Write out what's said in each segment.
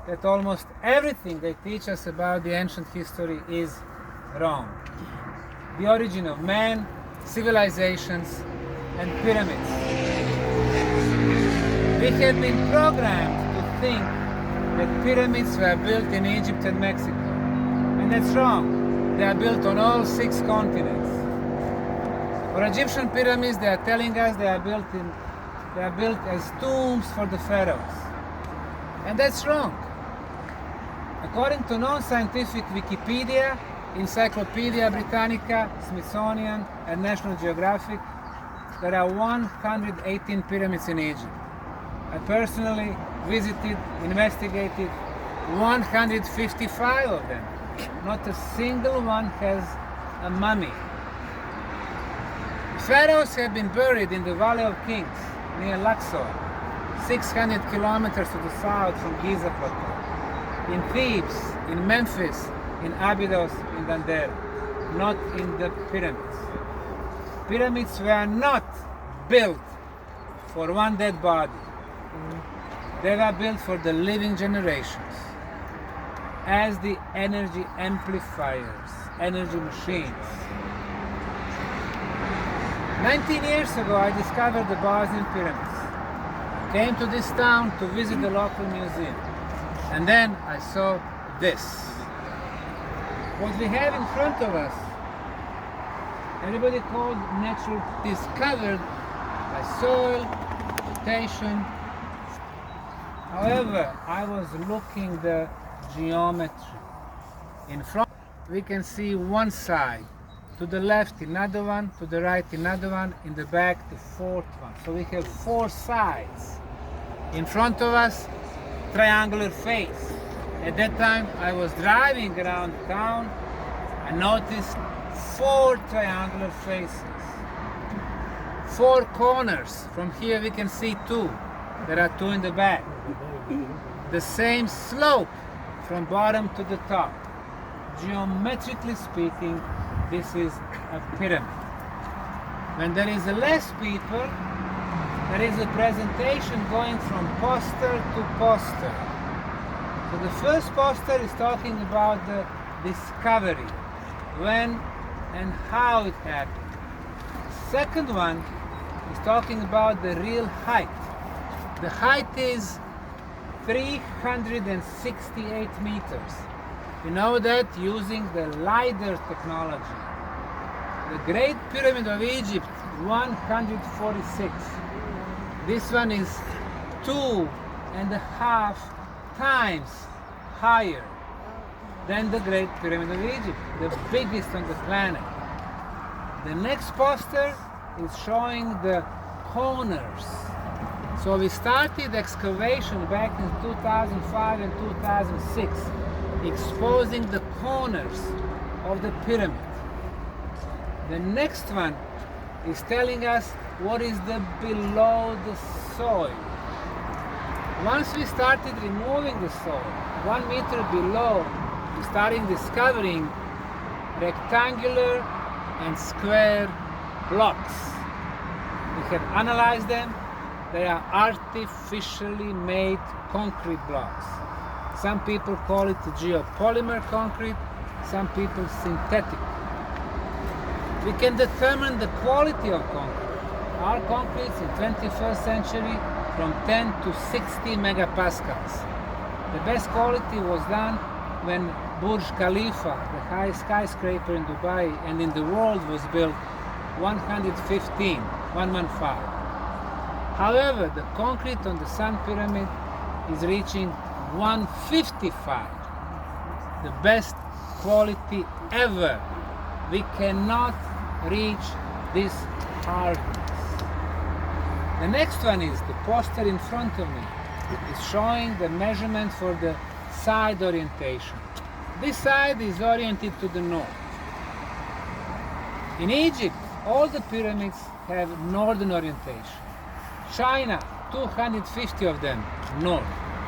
that almost everything they teach us about the ancient history is wrong. The origin of man, civilizations, and pyramids. We have been programmed to think that pyramids were built in Egypt and Mexico. And that's wrong. They are built on all 6 continents. For Egyptian pyramids, they are telling us they are built as tombs for the pharaohs. And that's wrong. According to non-scientific Wikipedia, Encyclopedia Britannica, Smithsonian, and National Geographic, there are 118 pyramids in Egypt. I personally visited, investigated 155 of them. Not a single one has a mummy. Pharaohs have been buried in the Valley of Kings, near Luxor, 600 kilometers to the south from Giza Plateau. In Thebes, in Memphis, in Abydos, in Dendera, not in the pyramids. Pyramids were not built for one dead body. They were built for the living generations as the energy amplifiers, energy machines. 19 years ago, I discovered the Bosnian pyramids. Came to this town to visit the local museum. And then I saw this. What we have in front of us, everybody called natural, discovered by soil, rotation. However, I was looking the geometry. In front, we can see one side. To the left, another one. To the right, another one. In the back, the 4th one. So we have 4 sides. In front of us, triangular face. At that time, I was driving around town and noticed 4 triangular faces. 4 corners. From here we can see 2. There are 2 in the back. The same slope from bottom to the top. Geometrically speaking, this is a pyramid. When there is less people, there is a presentation going from poster to poster. So the first poster is talking about the discovery, when and how it happened. The second one is talking about the real height. The height is 368 meters. We know that using the LiDAR technology. The Great Pyramid of Egypt, 146. This one is 2.5 times higher than the Great Pyramid of Egypt, the biggest on the planet. The next poster is showing the corners. So we started excavation back in 2005 and 2006, exposing the corners of the pyramid. The next one is telling us what is below the soil. Once we started removing the soil, 1 meter below, we started discovering rectangular and square blocks. We have analyzed them. They are artificially made concrete blocks. Some people call it geopolymer concrete, some people synthetic. We can determine the quality of concrete. Our concretes in 21st century from 10 to 60 megapascals. The best quality was done when Burj Khalifa, the highest skyscraper in Dubai and in the world, was built 115. However, the concrete on the Sun Pyramid is reaching 155, the best quality ever. We cannot reach this hardness. The next one is the poster in front of me. It is showing the measurement for the side orientation. This side is oriented to the north. In Egypt, all the pyramids have northern orientation. China, 250 of them, north.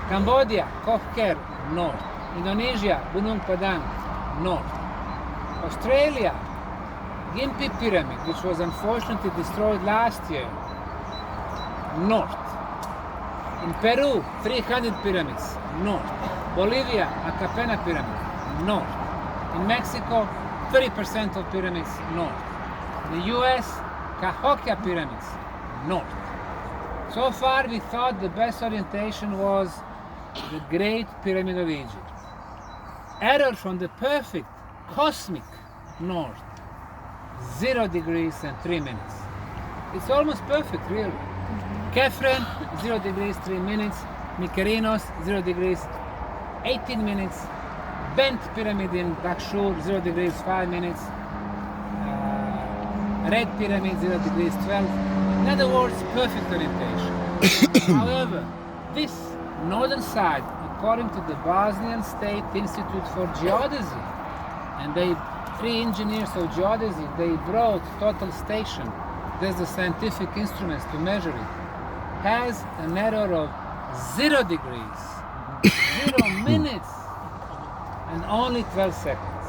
Cambodia, Khokher, north. Indonesia, Gunung Padang, north. Australia, Gympie Pyramid, which was unfortunately destroyed last year, north. In Peru, 300 pyramids, north. Bolivia, Acapena pyramid, north. In Mexico, 30% of pyramids, north. The US, Cahokia pyramids, north. So far we thought the best orientation was the Great Pyramid of Egypt. Error from the perfect, cosmic north, 0 degrees and 3 minutes. It's almost perfect, really. Kefren, 0 degrees, 3 minutes. Mykerinos, 0 degrees, 18 minutes. Bent Pyramid in Dahshur, 0 degrees, 5 minutes. Red Pyramid, 0 degrees, 12. In other words, perfect orientation. However, this northern side, according to the Bosnian State Institute for Geodesy, and they 3 engineers of geodesy, they brought total station, there's the scientific instruments to measure it, has an error of 0 degrees, 0 minutes, and only 12 seconds.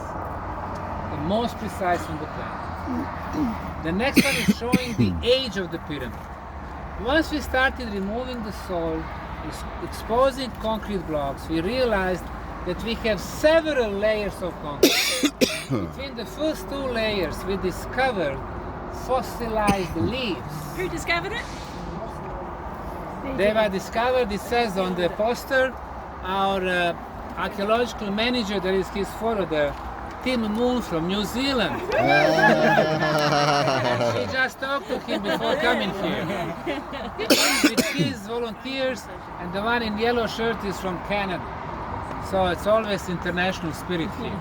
The most precise on the planet. The next one is showing the age of the pyramid. Once we started removing the soil, exposing concrete blocks, we realized that we have several layers of concrete. Between the first 2 layers, we discovered fossilized leaves. Who discovered it? They were discovered, it says on the poster, our archaeological manager, there is his photo there, Tim Moon from New Zealand. She just talked to him before coming here. With his volunteers, and the one in yellow shirt is from Canada. So it's always international spirit here.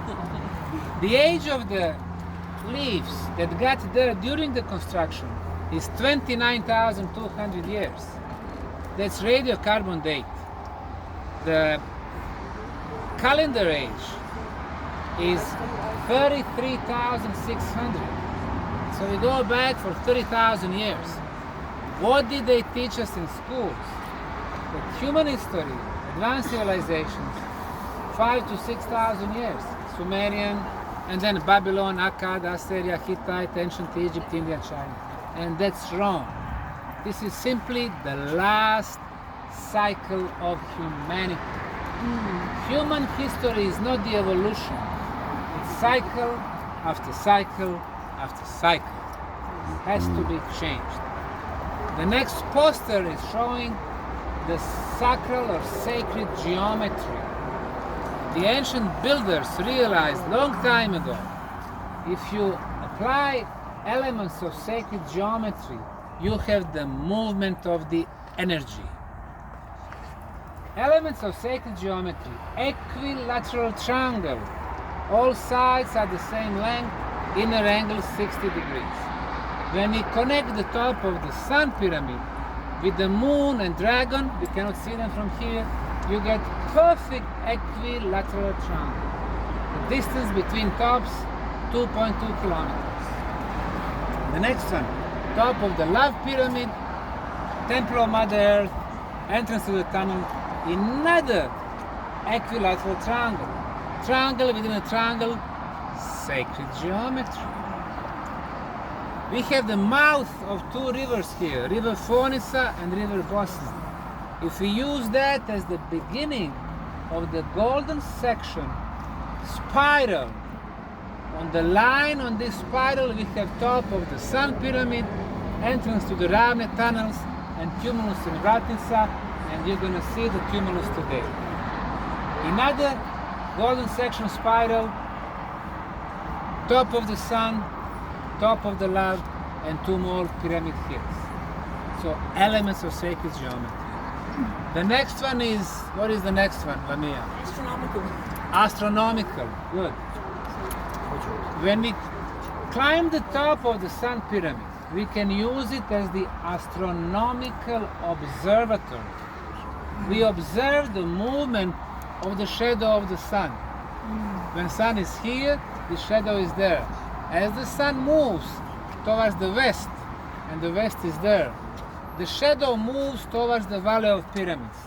The age of the leaves that got there during the construction is 29,200 years. That's radiocarbon date. The calendar age is 33,600. So we go back for 30,000 years. What did they teach us in schools? That human history, advanced civilizations, 5,000 to 6,000 years. Sumerian, and then Babylon, Akkad, Assyria, Hittite, ancient Egypt, India, China. And that's wrong. This is simply the last cycle of humanity. Human history is not the evolution. It's cycle after cycle after cycle. It has to be changed. The next poster is showing the sacral or sacred geometry. The ancient builders realized long time ago, if you apply elements of sacred geometry, you have the movement of the energy. Elements of sacred geometry, equilateral triangle, all sides are the same length, inner angle 60 degrees. When we connect the top of the sun pyramid with the moon and dragon, we cannot see them from here, you get perfect equilateral triangle. The distance between tops, 2.2 kilometers. The next one, top of the love pyramid, temple of Mother Earth, entrance to the tunnel, another equilateral triangle. Triangle within a triangle, sacred geometry. We have the mouth of 2 rivers here, River Fonica and River Bosna. If we use that as the beginning of the golden section, spiral, on the line on this spiral we have top of the sun pyramid, entrance to the Ravne tunnels, and tumulus in Vratica, and you're going to see the tumulus today. Another golden section spiral, top of the sun, top of the love, and 2 more pyramid hills. So elements of sacred geometry. The next one is, what is the next one, Lamia? Astronomical. Astronomical, good. When we climb the top of the sun pyramid, we can use it as the astronomical observatory. We observe the movement of the shadow of the sun. When sun is here, the shadow is there. As the sun moves towards the west, and the west is there, the shadow moves towards the Valley of Pyramids.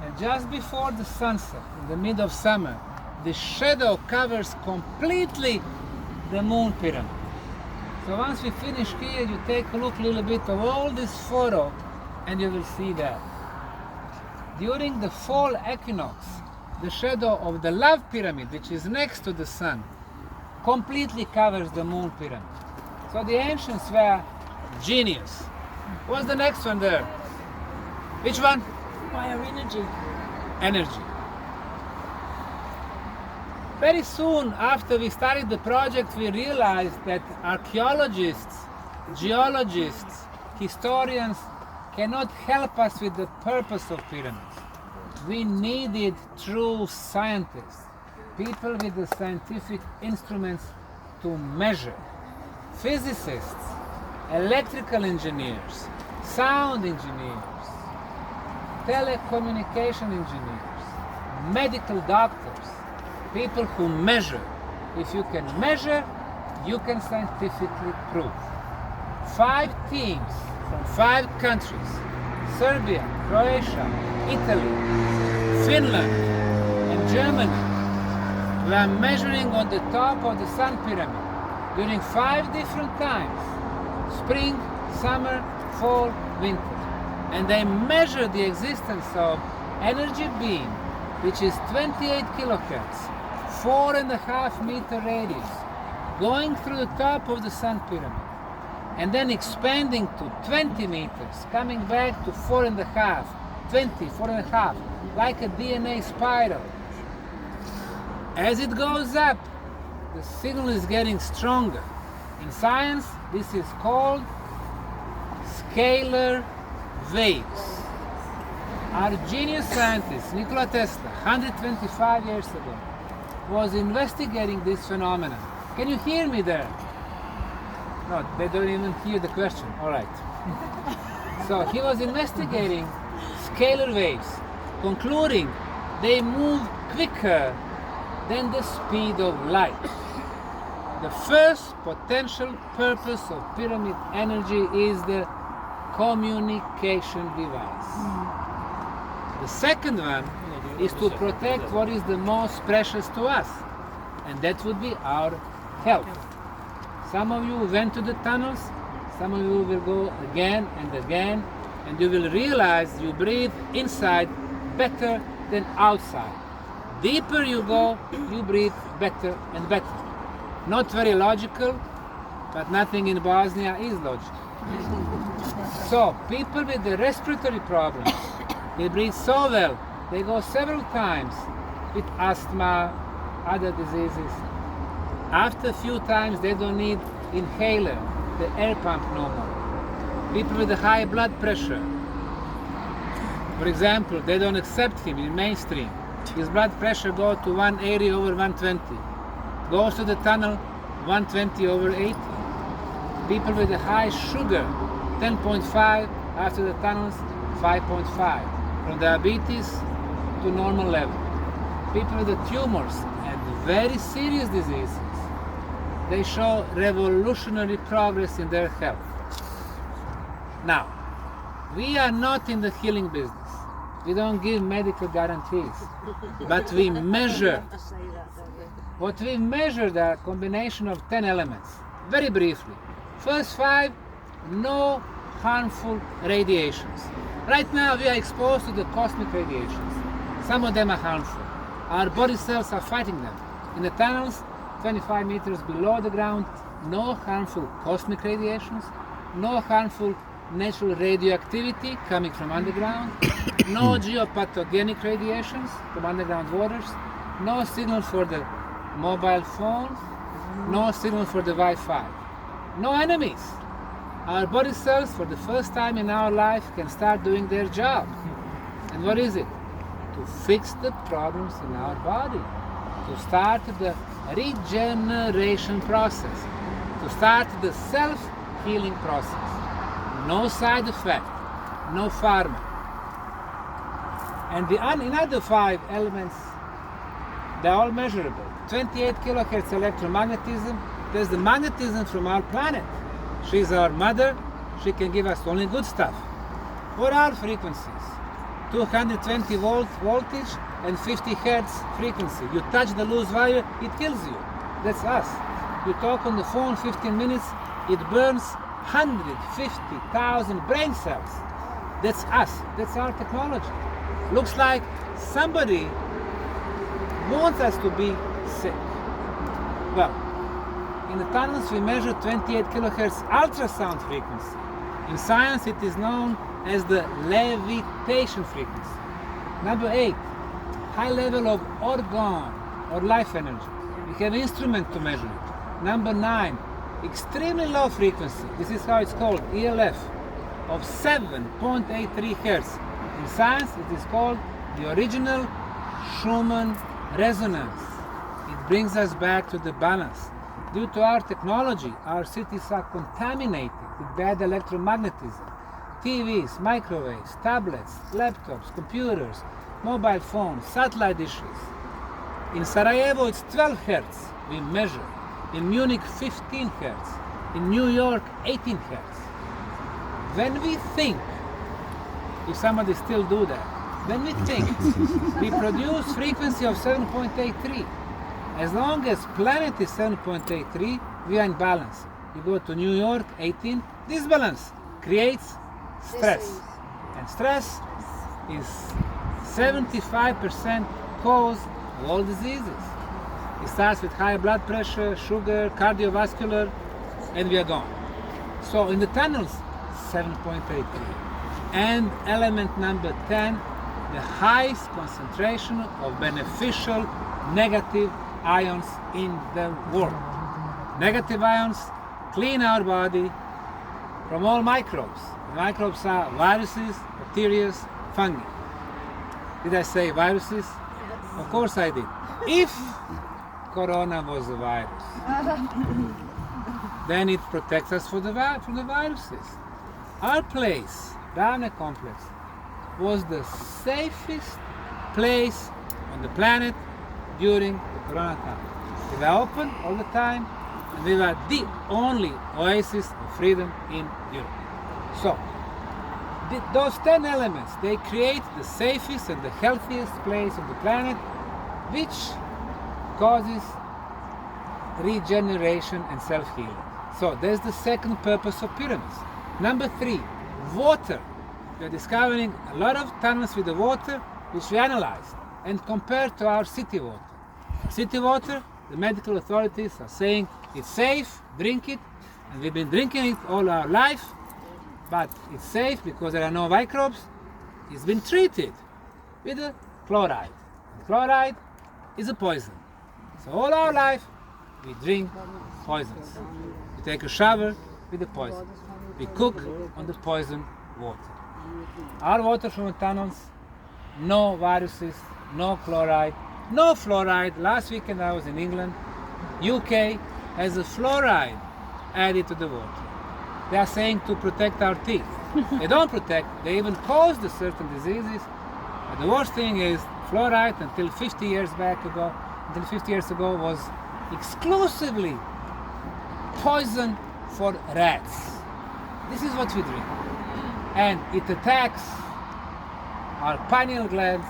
And just before the sunset, in the mid of summer, the shadow covers completely the moon pyramid. So once we finish here, you take a look a little bit of all this photo, and you will see that. during the fall equinox, the shadow of the love pyramid, which is next to the sun, completely covers the moon pyramid. So the ancients were genius. What's the next one there? Which one? Bioenergy. Energy. Very soon after we started the project, we realized that archaeologists, geologists, historians cannot help us with the purpose of pyramids. We needed true scientists, people with the scientific instruments to measure. Physicists, electrical engineers, sound engineers, telecommunication engineers, medical doctors, people who measure. If you can measure, you can scientifically prove. 5 teams from 5 countries, Serbia, Croatia, Italy, Finland, and Germany, were measuring on the top of the sun pyramid during 5 different times: spring, summer, fall, winter. And they measured the existence of energy beam, which is 28 kilohertz, 4.5 meter radius, going through the top of the sun pyramid, and then expanding to 20 meters, coming back to 4.5, 20, 4.5, like a DNA spiral. As it goes up, the signal is getting stronger. In science, this is called scalar waves. Our genius scientist, Nikola Tesla, 125 years ago, was investigating this phenomenon. Can you hear me there? No, they don't even hear the question. All right. So he was investigating scalar waves, concluding they move quicker than the speed of light. The first potential purpose of pyramid energy is the communication device. The second one is to protect what is the most precious to us, and that would be our health. Some of you went to the tunnels, some of you will go again and again, and you will realize you breathe inside better than outside. Deeper you go, you breathe better and better. Not very logical, but nothing in Bosnia is logical. So people with the respiratory problems, they breathe so well, they go several times with asthma, other diseases. After a few times, they don't need inhaler, the air pump no more. People with a high blood pressure, for example, they don't accept him in mainstream. His blood pressure goes to 180 over 120. Goes to the tunnel, 120 over 80. People with a high sugar, 10.5, after the tunnels, 5.5. From diabetes to normal level. People with the tumors and very serious diseases, they show revolutionary progress in their health. Now, we are not in the healing business. We don't give medical guarantees, but we measure. What we measured are a combination of 10 elements. Very briefly, first 5, no harmful radiations. Right now we are exposed to the cosmic radiations. Some of them are harmful. Our body cells are fighting them. In the tunnels, 25 meters below the ground, no harmful cosmic radiations, no harmful natural radioactivity coming from underground, no geopathogenic radiations from underground waters, no signal for the mobile phone, no signal for the Wi-Fi, no enemies. Our body cells, for the first time in our life, can start doing their job. And what is it? To fix the problems in our body, to start the regeneration process, to start the self-healing process. No side effect, no pharma. And in other 5 elements, they're all measurable. 28 kilohertz electromagnetism, there's the magnetism from our planet. She's our mother, she can give us only good stuff. What are frequencies? 220 volt voltage and 50 hertz frequency. You touch the loose wire, it kills you. That's us. You talk on the phone 15 minutes, it burns 150,000 brain cells. That's us. That's our technology. Looks like somebody wants us to be sick. Well, in the tunnels we measure 28 kilohertz ultrasound frequency. In science it is known as the levitation frequency. Number 8, high level of orgone or life energy. We have an instrument to measure it. Number 9, extremely low frequency. This is how it's called, ELF, of 7.83 hertz. In science it is called the original Schumann resonance. It brings us back to the balance. Due to our technology, our cities are contaminated with bad electromagnetism. TVs, microwaves, tablets, laptops, computers, mobile phones, satellite dishes. In Sarajevo it's 12 hertz we measure. In Munich 15 hertz. In New York 18 hertz. When we think, if somebody still do that, when we think, we produce frequency of 7.83. As long as planet is 7.83, we are in balance. You go to New York, 18, disbalance creates stress. And stress is 75% cause of all diseases. It starts with high blood pressure, sugar, cardiovascular, and we are gone. So in the tunnels, 7.83. And element number 10, the highest concentration of beneficial negative ions in the world. Negative ions clean our body from all microbes. The microbes are viruses, bacteria, fungi. Did I say viruses? Yes. Of course I did. If Corona was a virus, then it protects us from the viruses. Our place, Ravne complex, was the safest place on the planet during the Corona time. We were open all the time, and we were the only oasis of freedom in Europe. So, those 10 elements, they create the safest and the healthiest place on the planet, which causes regeneration and self-healing. So, there's the second purpose of pyramids. Number 3, water. We are discovering a lot of tunnels with the water, which we analyzed and compared to our city water. City water, the medical authorities are saying it's safe, drink it, and we've been drinking it all our life, but it's safe because there are no microbes. It's been treated with a chloride. And chloride is a poison. So all our life we drink poisons. We take a shower with the poison. We cook on the poisoned water. Our water from the tunnels, no viruses, no chloride, no fluoride. Last weekend I was in England. UK has a fluoride added to the water. They are saying to protect our teeth. They don't protect, they even cause the certain diseases. But the worst thing is fluoride until 50 years ago was exclusively poison for rats. This is what we drink. And it attacks our pineal glands,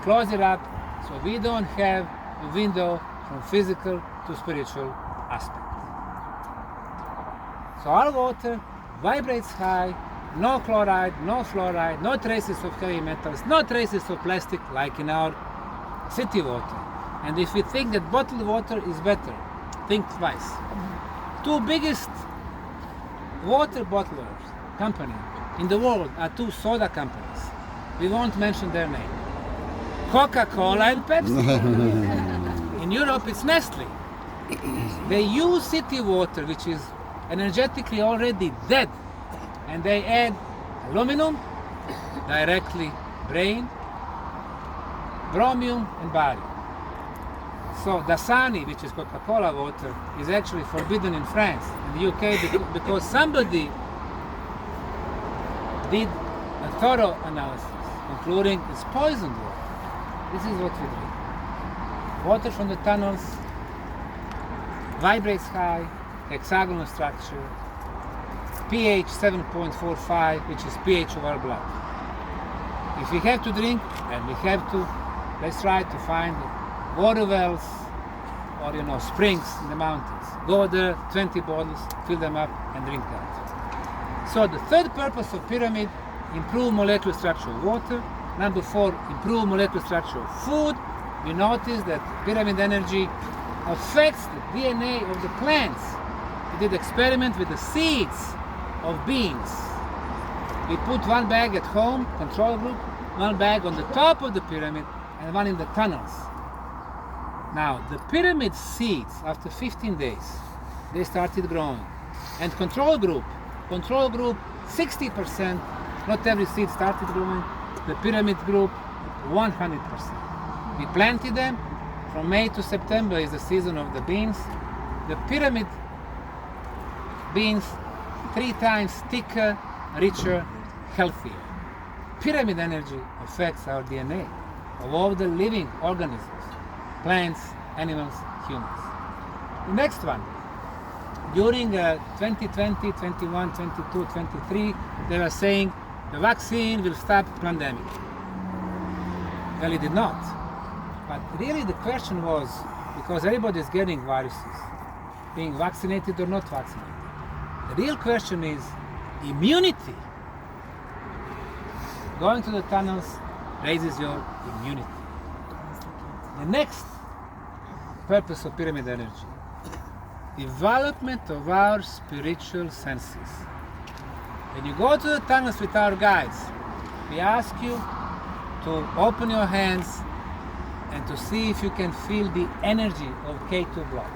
close it up, so we don't have a window from physical to spiritual aspect. So our water vibrates high, no chloride, no fluoride, no traces of heavy metals, no traces of plastic like in our city water. And if we think that bottled water is better, think twice. Two biggest water bottlers companies in the world are two soda companies. We won't mention their name. Coca-Cola and Pepsi. In Europe it's Nestle. They use city water, which is energetically already dead, and they add aluminum, directly brain, bromium and barium. So Dasani, which is Coca-Cola water, is actually forbidden in France and the UK because somebody did a thorough analysis, concluding it's poisoned water. This is what we drink. Water from the tunnels vibrates high, hexagonal structure, pH 7.45, which is pH of our blood. If we have to drink, then we have to, let's try to find water wells or springs in the mountains. Go there, 20 bottles, fill them up and drink that. So the third purpose of pyramid, improve molecular structure of water. Number 4, improve molecular structure of food. We notice that pyramid energy affects the DNA of the plants. We did experiment with the seeds of beans. We put one bag at home, control group, one bag on the top of the pyramid, and one in the tunnels. Now, the pyramid seeds, after 15 days, they started growing. And control group, 60%, not every seed started growing. The pyramid group, 100%. We planted them. From May to September is the season of the beans. The pyramid beans, 3 times thicker, richer, healthier. Pyramid energy affects our DNA of all the living organisms, plants, animals, humans. The next one, during 2020, 21, 22, 23, they were saying the vaccine will stop pandemic. Well, it did not. But really the question was, because everybody is getting viruses, being vaccinated or not vaccinated. The real question is immunity. Going to the tunnels raises your immunity. The next purpose of pyramid energy, development of our spiritual senses. When you go to the tunnels with our guides, we ask you to open your hands and to see if you can feel the energy of K2 block.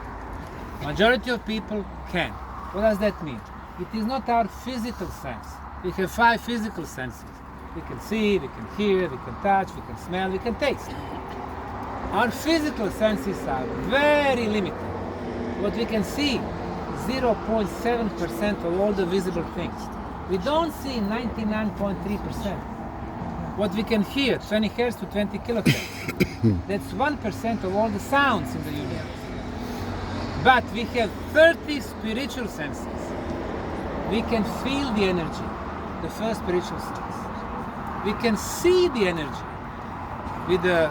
Majority of people can. What does that mean? It is not our physical sense. We have 5 physical senses. We can see, we can hear, we can touch, we can smell, we can taste. Our physical senses are very limited. What we can see, 0.7% of all the visible things. We don't see 99.3%. What we can hear, 20 hertz to 20 kilohertz. That's 1% of all the sounds in the universe. But we have 30 spiritual senses. We can feel the energy, the first spiritual sense. We can see the energy. With the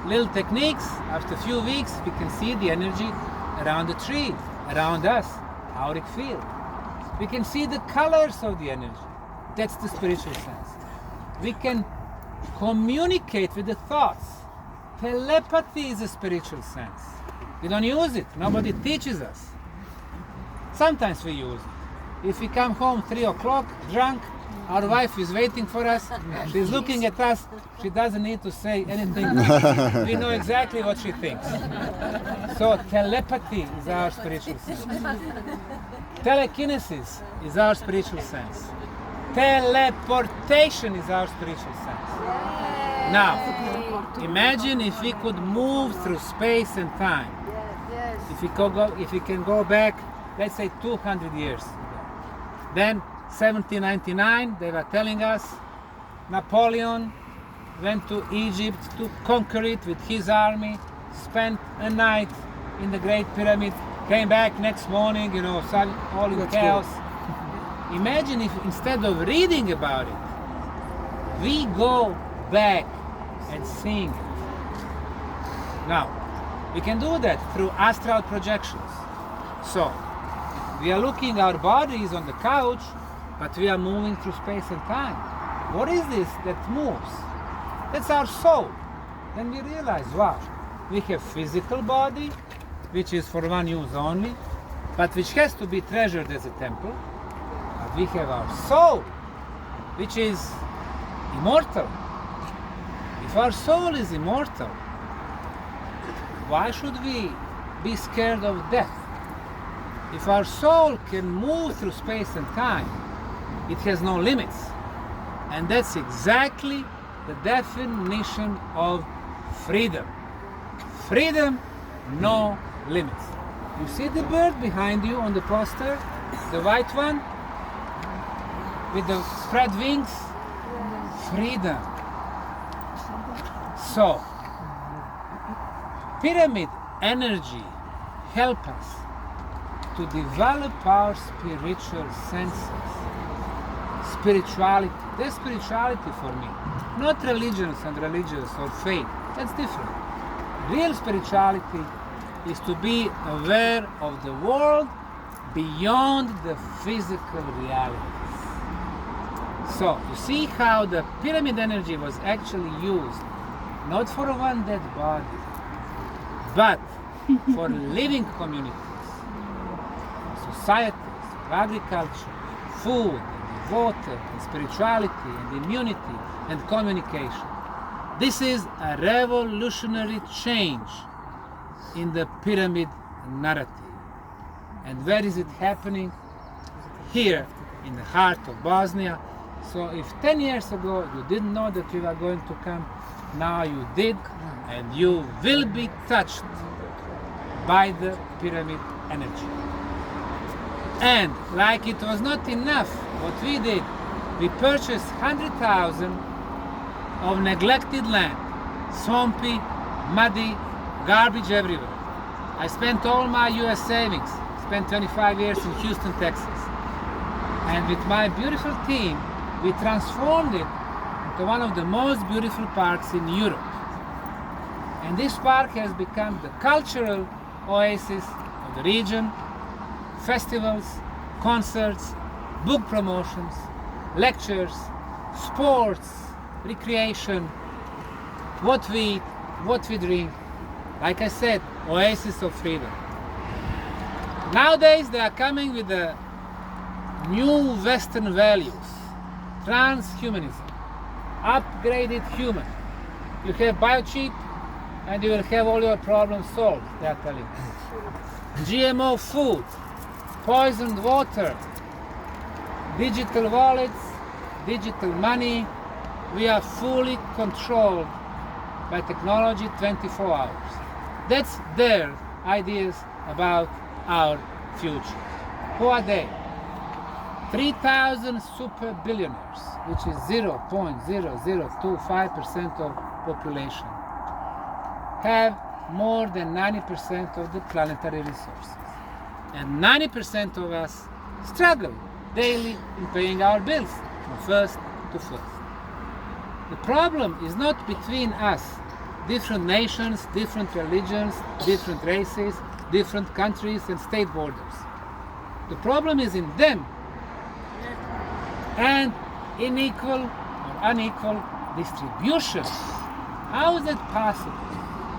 little techniques, after a few weeks, we can see the energy around the tree, around us, auric field. We can see the colors of the energy. That's the spiritual sense. We can communicate with the thoughts. Telepathy is a spiritual sense. We don't use it. Nobody teaches us. Sometimes we use it. If we come home 3 o'clock, drunk, our wife is waiting for us. She's looking at us. She doesn't need to say anything. We know exactly what she thinks. So telepathy is our spiritual sense. Telekinesis is our spiritual sense. Teleportation is our spiritual sense. Now, imagine if we could move through space and time. If we can go back, let's say 200 years ago. Then 1799, they were telling us Napoleon went to Egypt to conquer it with his army, spent a night in the Great Pyramid, came back next morning, all in chaos. Imagine if instead of reading about it, we go back and seeing it. Now, we can do that through astral projections. So, we are looking, our body is on the couch, but we are moving through space and time. What is this that moves? That's our soul. Then we realize, wow, we have physical body, which is for one use only, but which has to be treasured as a temple. But we have our soul, which is immortal. If our soul is immortal, why should we be scared of death? If our soul can move through space and time, it has no limits. And that's exactly the definition of freedom. Freedom, no limits. You see the bird behind you on the poster? The white one? With the spread wings? Freedom. So, pyramid energy help us to develop our spiritual senses. Spirituality. There's spirituality for me. Not religions and religious or faith. That's different. Real spirituality is to be aware of the world beyond the physical realities. So you see how the pyramid energy was actually used not for one dead body, but for living communities, societies, agriculture, food, and water, and spirituality, and immunity, and communication. This is a revolutionary change in the pyramid narrative. And where is it happening? Here, in the heart of Bosnia. So if 10 years ago you didn't know that we were going to come, now you did, and you will be touched by the pyramid energy. And like it was not enough, what we did, we purchased 100,000 of neglected land, swampy, muddy, garbage everywhere. I spent all my US savings, spent 25 years in Houston, Texas. And with my beautiful team, we transformed it into one of the most beautiful parks in Europe. And this park has become the cultural oasis of the region. Festivals, concerts, book promotions, lectures, sports, recreation, what we eat, what we drink. Like I said, oasis of freedom. Nowadays they are coming with the new Western values, transhumanism, upgraded human. You have biochip and you will have all your problems solved, they are telling us. GMO food, poisoned water, digital wallets, digital money. We are fully controlled by technology 24 hours. That's their ideas about our future. Who are they? 3,000 super billionaires, which is 0.0025% of population, have more than 90% of the planetary resources. And 90% of us struggle daily in paying our bills from first to first. The problem is not between us, different nations, different religions, different races, different countries and state borders. The problem is in them and unequal distribution. How is it possible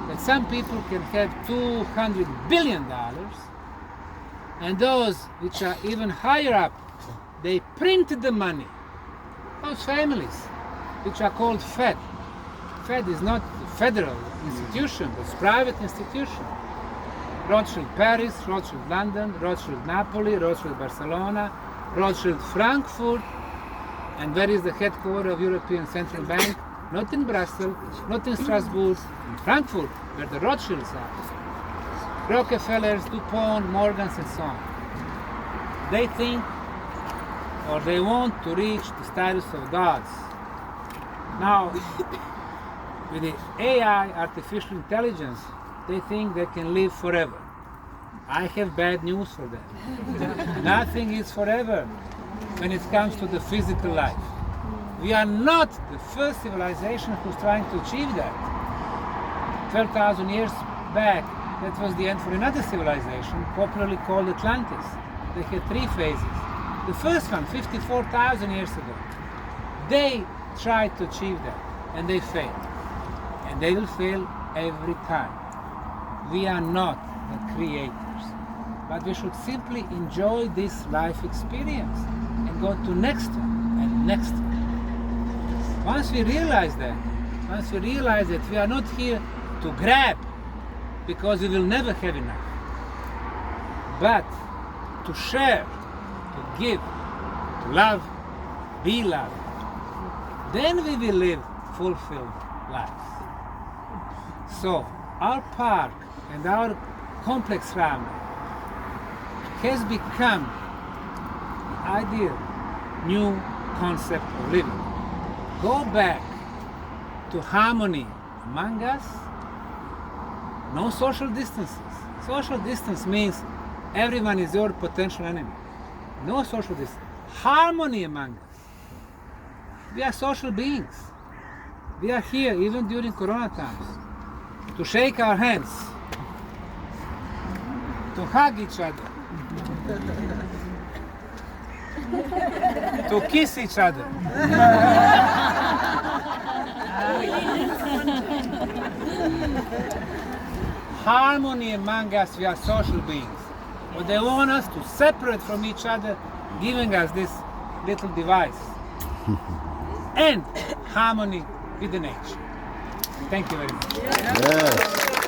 that some people can have $200 billion and those which are even higher up, they print the money? Those families, which are called Fed. Fed is not a federal institution, it's a private institution. Rothschild Paris, Rothschild London, Rothschild Napoli, Rothschild Barcelona, Rothschild Frankfurt. And where is the headquarters of European Central Bank? Not in Brussels, not in Strasbourg, in Frankfurt, where the Rothschilds are. Rockefellers, DuPont, Morgans, and so on. They think, or they want to reach the status of gods. Now, with the AI, artificial intelligence, they think they can live forever. I have bad news for them. Nothing is forever when it comes to the physical life. We are not the first civilization who's trying to achieve that. 12,000 years back, that was the end for another civilization, popularly called Atlantis. They had 3 phases. The first one, 54,000 years ago, they tried to achieve that, and they failed. And they will fail every time. We are not the creators, but we should simply enjoy this life experience and go to next one and next one. Once we realize that we are not here to grab because we will never have enough, but to share, to give, to love, be loved, then we will live fulfilled lives. So our park and our complex Ravna has become the ideal new concept of living. Go back to harmony among us. No social distances. Social distance means everyone is your potential enemy. No social distance. Harmony among us. We are social beings. We are here even during Corona times to shake our hands, to hug each other, to kiss each other. Harmony among us, we are social beings. But they want us to separate from each other, giving us this little device. And harmony with the nature. Thank you very much. Yes.